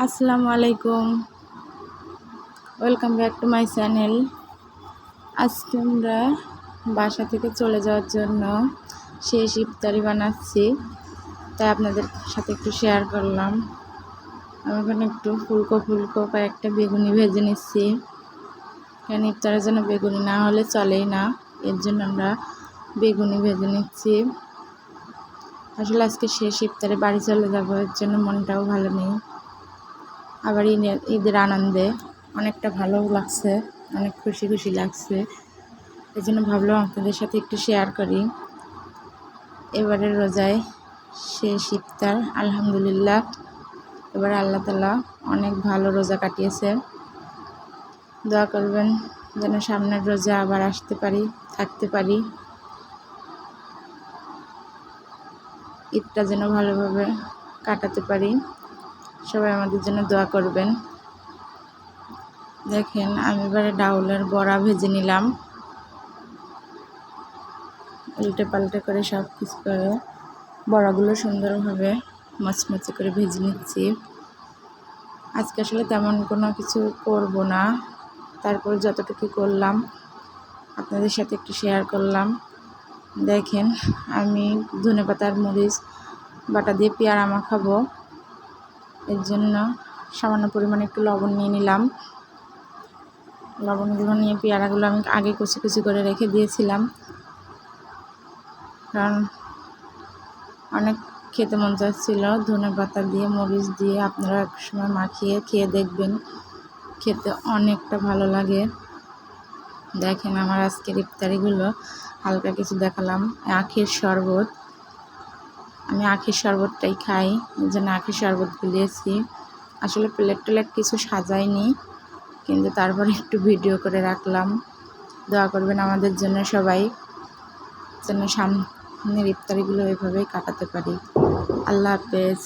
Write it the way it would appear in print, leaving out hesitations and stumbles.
আসসালামু আলাইকুম, welcome back to my channel. আজকে আমরা বাসা থেকে চলে যাওয়ার জন্য শেষ ইফতারি বানাচ্ছি, তাই আপনাদের সাথে একটু শেয়ার করলাম। আমি এখানে একটু ফুলকো কয়েকটা বেগুনি ভেজে নিচ্ছি, কারণ ইফতারের জন্য বেগুনি না হলে চলেই না, এর জন্য আমরা বেগুনি ভেজে নিচ্ছি। আসলে আজকে শেষ ইফতারে বাড়ি চলে যাবো, এর জন্য মনটাও ভালো নেই। আবার ঈদের আনন্দে অনেকটা ভালোও লাগছে, অনেক খুশি লাগছে। এই জন্য ভাবলাম আপনাদের সাথে একটু শেয়ার করি। এবারের রোজায় শেষ ইফতার, আলহামদুলিল্লাহ। এবার আল্লাহ তাআলা অনেক ভালো রোজা কাটিয়েছে। দোয়া করবেন যেন সামনের রোজা আবার আসতে পারি, থাকতে পারি। ঈদটা যেন ভালোভাবে কাটাতে পারি। সবাই আমাদের জন্য দোয়া করবেন। দেখেন, আমি এবারে ডাউলের বড়া ভেজে নিলাম, উল্টে পাল্টে করে সব কিছু করে বড়াগুলো সুন্দরভাবে মচমচে করে ভেজে নিচ্ছি। আজকে আসলে তেমন কোনো কিছু করব না, তারপর যতটুকু করলাম আপনাদের সাথে একটু শেয়ার করলাম। দেখেন, আমি ধনেপাতার মরিচ বাটা দিয়ে পেয়ারা মাখাবো, এর জন্য সামান্য পরিমাণে একটু লবণ নিয়ে নিলাম। লবণগুলো নিয়ে পেয়ারাগুলো আমি আগে কুচি করে রেখে দিয়েছিলাম, কারণ অনেক খেতে মন চাচ্ছিল ধনেপাতা দিয়ে মরিচ দিয়ে। আপনারা এক সময় মাখিয়ে খেয়ে দেখবেন, খেতে অনেকটা ভালো লাগে। দেখেন, আমার আজকের ইফতারিগুলো হালকা কিছু দেখালাম। আখের শরবত, আমি আখের শরবতটাই খাই, এই জন্য আখের শরবত গুলিয়েছি। আসলে প্লেট কিছু সাজাইনি, কিন্তু তারপরে একটু ভিডিও করে রাখলাম। দোয়া করবেন আমাদের জন্য সবাই, যেন সামনের ইফতারিগুলো এভাবেই কাটাতে পারি। আল্লাহ হাফেজ।